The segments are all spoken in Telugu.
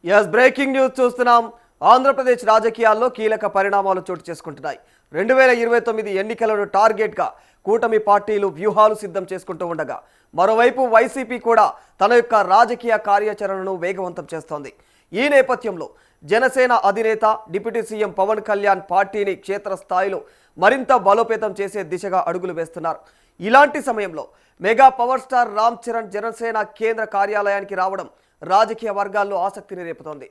ఎస్ బ్రేకింగ్ న్యూస్ చూస్తున్నాం. ఆంధ్రప్రదేశ్ రాజకీయాల్లో కీలక పరిణామాలు చోటు చేసుకుంటున్నాయి. 2029 ఎన్నికలను టార్గెట్గా కూటమి పార్టీలు వ్యూహాలు సిద్ధం చేసుకుంటూ ఉండగా, మరోవైపు వైసీపీ కూడా తన యొక్క రాజకీయ కార్యాచరణను వేగవంతం చేస్తోంది. ఈ నేపథ్యంలో జనసేన అధినేత డిప్యూటీ సీఎం పవన్ కళ్యాణ్ పార్టీని క్షేత్రస్థాయిలో మరింత బలోపేతం చేసే దిశగా అడుగులు వేస్తున్నారు. ఇలాంటి సమయంలో mega power star Ram Charan Janasena కేంద్ర కార్యాలయానికి రావడం రాజకీయ వర్గాల్లో ఆసక్తిని రేపుతోంది.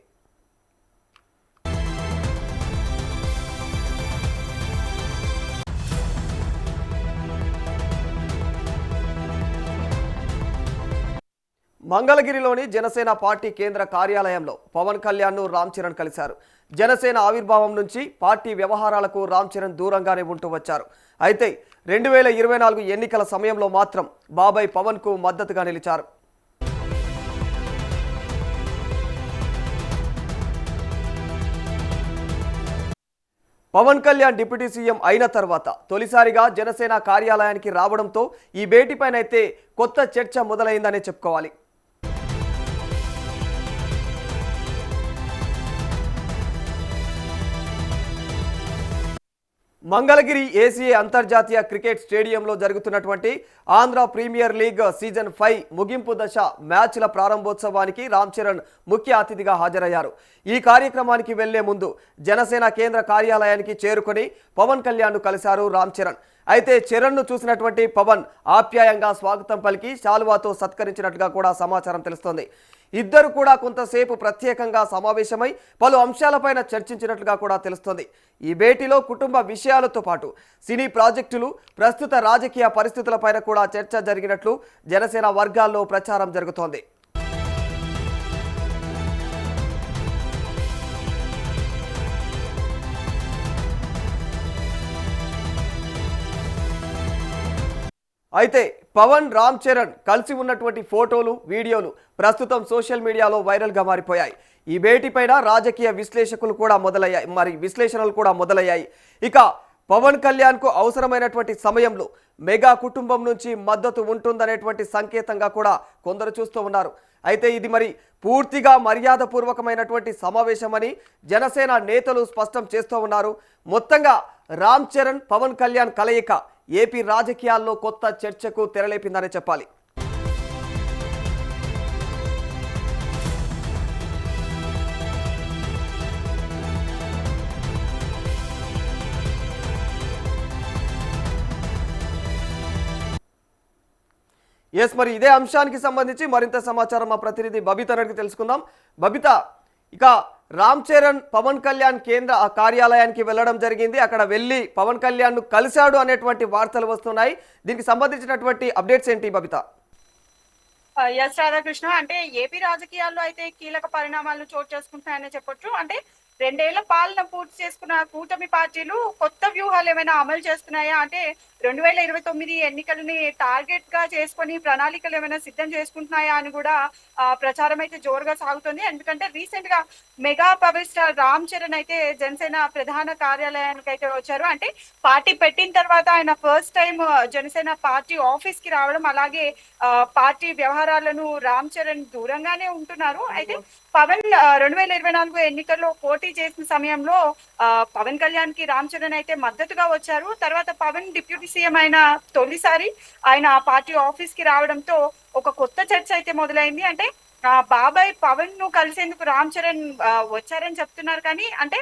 మంగళగిరిలోని జనసేన పార్టీ కేంద్ర కార్యాలయంలో పవన్ కళ్యాణ్ను రామ్ చరణ్ కలిశారు. జనసేన ఆవిర్భావం నుంచి పార్టీ వ్యవహారాలకు రామ్ చరణ్ దూరంగానే ఉంటూ వచ్చారు. అయితే 2024 ఎన్నికల సమయంలో మాత్రం బాబాయ్ పవన్కు మద్దతుగా నిలిచారు. పవన్ కళ్యాణ్ డిప్యూటీ సీఎం అయిన తర్వాత తొలిసారిగా జనసేన కార్యాలయానికి రావడంతో ఈ భేటీపైనైతే కొత్త చర్చ మొదలైందనే చెప్పుకోవాలి. మంగళగిరి ఏసీఏ అంతర్జాతీయ క్రికెట్ స్టేడియంలో జరుగుతున్నటువంటి ఆంధ్ర ప్రీమియర్ లీగ్ సీజన్ 5 ముగింపు దశ మ్యాచ్ల ప్రారంభోత్సవానికి రామ్ చరణ్ ముఖ్య అతిథిగా హాజరయ్యారు. ఈ కార్యక్రమానికి వెళ్లే ముందు జనసేన కేంద్ర కార్యాలయానికి చేరుకొని పవన్ కళ్యాణ్ను కలిశారు రామ్ చరణ్. అయితే చరణ్ను చూసినటువంటి పవన్ ఆప్యాయంగా స్వాగతం పలికి శాలువాతో సత్కరించినట్టుగా కూడా సమాచారం తెలుస్తోంది. ఇద్దరు కూడా కొంతసేపు ప్రత్యేకంగా సమావేశమై పలు అంశాలపైన చర్చించినట్లుగా కూడా తెలుస్తోంది. ఈ భేటీలో కుటుంబ విషయాలతో పాటు సినీ ప్రాజెక్టులు, ప్రస్తుత రాజకీయ పరిస్థితులపైన కూడా చర్చ జరిగినట్లు జనసేన వర్గాల్లో ప్రచారం జరుగుతోంది. అయితే పవన్ రామ్ చరణ్ కలిసి ఉన్నటువంటి ఫోటోలు, వీడియోలు ప్రస్తుతం సోషల్ మీడియాలో వైరల్గా మారిపోయాయి. ఈ భేటీపైన రాజకీయ విశ్లేషకులు కూడా విశ్లేషణలు కూడా మొదలయ్యాయి. ఇక పవన్ కళ్యాణ్కు అవసరమైనటువంటి సమయంలో మెగా కుటుంబం నుంచి మద్దతు ఉంటుందనేటువంటి సంకేతంగా కూడా కొందరు చూస్తూ ఉన్నారు. అయితే ఇది పూర్తిగా మర్యాదపూర్వకమైనటువంటి సమావేశమని జనసేన నేతలు స్పష్టం చేస్తూ ఉన్నారు. మొత్తంగా రామ్ చరణ్, పవన్ కళ్యాణ్ కలయిక ఏపీ రాజకీయాల్లో కొత్త చర్చకు తెరలేపిందనే చెప్పాలి. ఇదే అంశానికి సంబంధించి మరింత సమాచారం మా ప్రతినిధి బబిత అడిగి తెలుసుకుందాం. బబిత, ఇక రామ్ చరణ్ పవన్ కళ్యాణ్ కేంద్ర కార్యాలయానికి వెళ్ళడం జరిగింది. అక్కడ వెళ్ళి పవన్ కళ్యాణ్ ను కలిశాడు అనేటువంటి వార్తలు వస్తున్నాయి. దీనికి సంబంధించినటువంటి అప్డేట్స్ ఏంటి బబిత? ఎస్ రాధాకృష్ణ, అంటే ఏపీ రాజకీయాల్లో అయితే కీలక పరిణామాలను చోటు చేసుకుంటున్నాయని చెప్పొచ్చు. అంటే 2 ఏళ్ల పాలన పూర్తి చేసుకున్న కూటమి పార్టీలు కొత్త వ్యూహాలు ఏమైనా అమలు చేస్తున్నాయా, అంటే 2029 ఎన్నికలని టార్గెట్ గా చేసుకొని ప్రణాళికలు ఏమైనా సిద్ధం చేసుకుంటున్నాయా అని కూడా ప్రచారం అయితే జోరుగా సాగుతుంది. ఎందుకంటే రీసెంట్ గా mega power star Ram Charan అయితే జనసేన ప్రధాన కార్యాలయానికి అయితే వచ్చారు. అంటే పార్టీ పెట్టిన తర్వాత ఆయన first time Janasena party office కి రావడం, అలాగే పార్టీ వ్యవహారాలను రామ్ చరణ్ దూరంగానే ఉంటున్నారు. అయితే పవన్ 2024 ఎన్నికల్లో పోటీ చేసిన సమయంలో పవన్ కళ్యాణ్ కి రామ్ చరణ్ అయితే మద్దతుగా వచ్చారు. తర్వాత పవన్ డిప్యూటీ సీఎం అయిన తొలిసారి ఆయన పార్టీ ఆఫీస్ కి రావడంతో ఒక కొత్త చర్చ అయితే మొదలైంది. అంటే బాబాయ్ పవన్ ను కలిసేందుకు రామ్ చరణ్ వచ్చారని చెప్తున్నారు. కానీ అంటే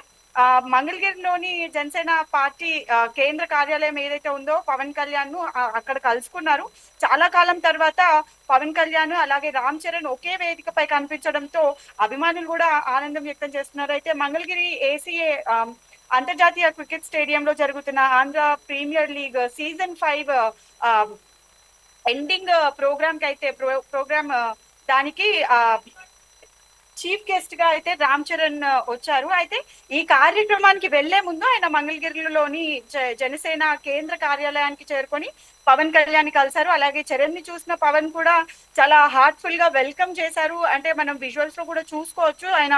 మంగళగిరిలోని జనసేన పార్టీ కేంద్ర కార్యాలయం ఏదైతే ఉందో పవన్ కళ్యాణ్ ను అక్కడ కలుసుకున్నారు. చాలా కాలం తర్వాత పవన్ కళ్యాణ్ అలాగే రామ్ చరణ్ ఒకే వేదికపై కనిపించడంతో అభిమానులు కూడా ఆనందం వ్యక్తం చేస్తున్నారు. అయితే మంగళగిరి ఏసీఏ అంతర్జాతీయ క్రికెట్ స్టేడియంలో జరుగుతున్న Andhra premier league season 5 ending programme కి అయితే దానికి చీఫ్ గెస్ట్ గా అయితే రామ్ చరణ్ వచ్చారు. అయితే ఈ కార్యక్రమానికి వెళ్లే ముందు ఆయన మంగళగిరిలోని జనసేన కేంద్ర కార్యాలయానికి చేరుకొని పవన్ కళ్యాణ్ కలిశారు. అలాగే చరణ్ ని చూసిన పవన్ కూడా చాలా హార్ట్ఫుల్ గా వెల్కమ్ చేశారు. అంటే మనం విజువల్స్ లో కూడా చూసుకోవచ్చు, ఆయన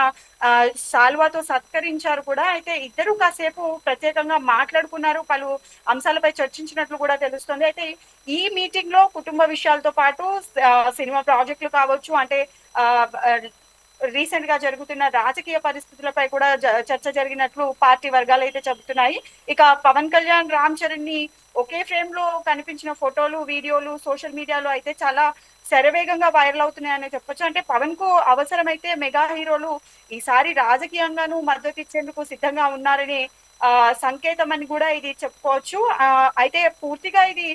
శాల్వాతో సత్కరించారు కూడా. అయితే ఇద్దరు కాసేపు ప్రత్యేకంగా మాట్లాడుకున్నారు, పలు అంశాలపై చర్చించినట్లు కూడా తెలుస్తుంది. అయితే ఈ మీటింగ్ లో కుటుంబ విషయాలతో పాటు సినిమా ప్రాజెక్టులు కావచ్చు, అంటే రీసెంట్ గా జరుగుతున్న రాజకీయ పరిస్థితులపై కూడా చర్చ జరిగినట్లు పార్టీ వర్గాలు అయితే చెబుతున్నాయి. ఇక పవన్ కళ్యాణ్, రామ్ చరణ్ ని ఒకే ఫ్రేమ్ లో కనిపించిన ఫోటోలు, వీడియోలు సోషల్ మీడియాలో అయితే చాలా శరవేగంగా వైరల్ అవుతున్నాయని చెప్పొచ్చు. అంటే పవన్ కు అవసరమైతే మెగా హీరోలు ఈసారి రాజకీయంగానూ మద్దతు ఇచ్చేందుకు సిద్ధంగా ఉన్నారని సంకేతం అని కూడా ఇది చెప్పుకోవచ్చు. అయితే పూర్తిగా ఇది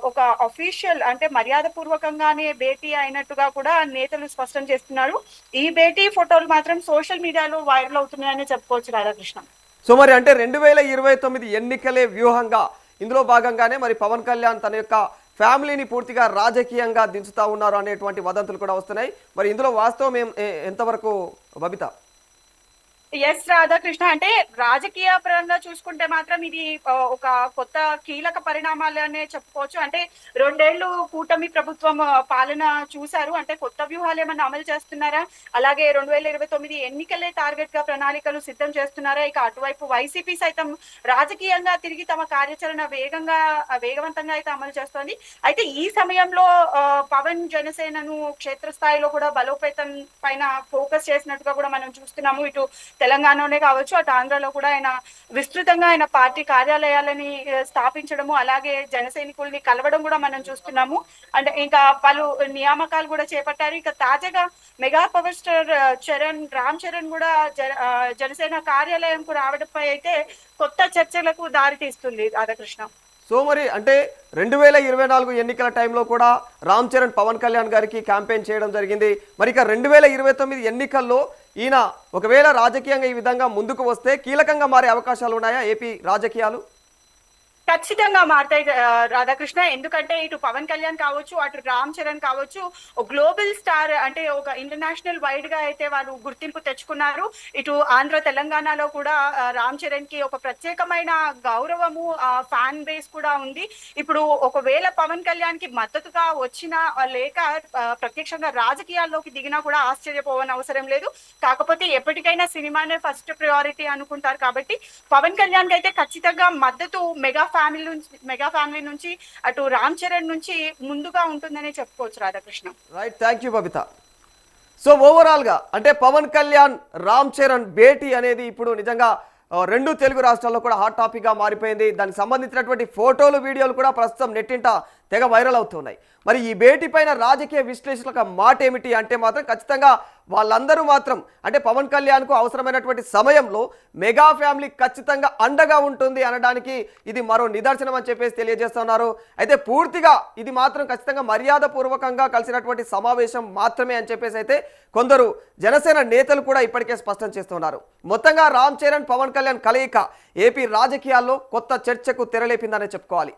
ఒక అఫీషియల్ అంటే మర్యాద పూర్వకంగానే భేటీ అయినట్టుగా కూడా నేతలు స్పష్టం చేస్తున్నారు. ఈ భేటీ ఫోటోలు మాత్రం సోషల్ మీడియాలో వైరల్ అవుతున్నాయని చెప్పుకోవచ్చు రాధాకృష్ణ. సో మరి అంటే 2029 ఎన్నికలే వ్యూహంగా ఇందులో భాగంగానే మరి పవన్ కళ్యాణ్ తన యొక్క ఫ్యామిలీని పూర్తిగా రాజకీయంగా దించుతా ఉన్నారు అనేటువంటి వదంతులు కూడా వస్తున్నాయి. మరి ఇందులో వాస్తవం ఎంతవరకు బబిత? ఎస్ రాధాకృష్ణ, అంటే రాజకీయ పరంగా చూసుకుంటే మాత్రం ఇది ఒక కొత్త కీలక పరిణామాలనే చెప్పుకోవచ్చు. అంటే 2 ఏళ్లు కూటమి ప్రభుత్వం పాలన చూశారు. అంటే కొత్త వ్యూహాలు ఏమన్నా అమలు చేస్తున్నారా, అలాగే 2029 ఎన్నికలే టార్గెట్ గా ప్రణాళికలు సిద్ధం చేస్తున్నారా, ఇక అటువైపు వైసీపీ సైతం రాజకీయంగా తిరిగి తమ కార్యాచరణ వేగవంతంగా అయితే అమలు చేస్తోంది. అయితే ఈ సమయంలో పవన్ జనసేనను క్షేత్రస్థాయిలో కూడా బలోపేతం పైన ఫోకస్ చేసినట్టుగా కూడా మనం చూస్తున్నాము. ఇటు తెలంగాణలోనే కావచ్చు, అటు ఆంధ్రలో కూడా ఆయన విస్తృతంగా ఆయన పార్టీ కార్యాలయాలని స్థాపించడము, అలాగే జన సైనికుల్ని కలవడం కూడా మనం చూస్తున్నాము. అంటే ఇంకా పలు నియామకాలు కూడా చేపట్టారు. ఇక తాజాగా mega power star Ram Charan కూడా జనసేన కార్యాలయంకు రావడంపై అయితే కొత్త చర్చలకు దారి తీస్తుంది రాధాకృష్ణ. సో మరి అంటే 2024 ఎన్నికల టైంలో కూడా రామ్ చరణ్ పవన్ కళ్యాణ్ గారికి క్యాంపెయిన్ చేయడం జరిగింది. మరి ఇక 2029 ఎన్నికల్లో ఈయన ఒకవేళ రాజకీయంగా ఈ విధంగా ముందుకు వస్తే కీలకంగా మారే అవకాశాలు ఉన్నాయా ఏపీ రాజకీయాలు? ఖచ్చితంగా మారుతాయి రాధాకృష్ణ. ఎందుకంటే ఇటు పవన్ కళ్యాణ్ కావచ్చు, అటు రామ్ చరణ్ కావచ్చు, గ్లోబల్ స్టార్ అంటే ఒక ఇంటర్నేషనల్ వైడ్ గా అయితే వారు గుర్తింపు తెచ్చుకున్నారు. ఇటు ఆంధ్ర తెలంగాణలో కూడా రామ్ చరణ్ కి ఒక ప్రత్యేకమైన గౌరవము, ఫ్యాన్ బేస్ కూడా ఉంది. ఇప్పుడు ఒకవేళ పవన్ కళ్యాణ్ కి మద్దతుగా వచ్చినా లేక ప్రత్యక్షంగా రాజకీయాల్లోకి దిగినా కూడా ఆశ్చర్యపోవని అవసరం లేదు. కాకపోతే ఎప్పటికైనా సినిమానే ఫస్ట్ ప్రయారిటీ అనుకుంటారు కాబట్టి పవన్ కళ్యాణ్ కి అయితే ఖచ్చితంగా మద్దతు మెగా ఫ్యామిలీ నుంచి అటు రామ్ చరణ్ నుంచి ముందుగా ఉంటుందని చెప్పుకోవచ్చు Radhakrishna. Right, thank you Babita. So overall గా అంటే పవన్ కళ్యాణ్ రామ్ చరణ్ భేటీ అనేది ఇప్పుడు నిజంగా 2 తెలుగు రాష్ట్రాల్లో కూడా హాట్ టాపిక్ గా మారిపోయింది. దానికి సంబంధించినటువంటి ఫోటోలు, వీడియోలు కూడా ప్రస్తుతం నెట్టింట తెగ వైరల్ అవుతున్నాయి. మరి ఈ భేటీ పైన రాజకీయ విశ్లేషకుల మాట ఏమిటి అంటే మాత్రం ఖచ్చితంగా వాళ్ళందరూ మాత్రం అంటే పవన్ కళ్యాణ్కు అవసరమైనటువంటి సమయంలో మెగా ఫ్యామిలీ ఖచ్చితంగా అండగా ఉంటుంది అనడానికి ఇది మరో నిదర్శనం అని చెప్పేసి తెలియజేస్తున్నారు. అయితే పూర్తిగా ఇది మాత్రం ఖచ్చితంగా మర్యాదపూర్వకంగా కలిసినటువంటి సమావేశం మాత్రమే అని చెప్పేసి అయితే కొందరు జనసేన నేతలు కూడా ఇప్పటికే స్పష్టం చేస్తున్నారు. మొత్తంగా రామ్ చరణ్ పవన్ కళ్యాణ్ కలయిక ఏపీ రాజకీయాల్లో కొత్త చర్చకు తెరలేపిందనే చెప్పుకోవాలి.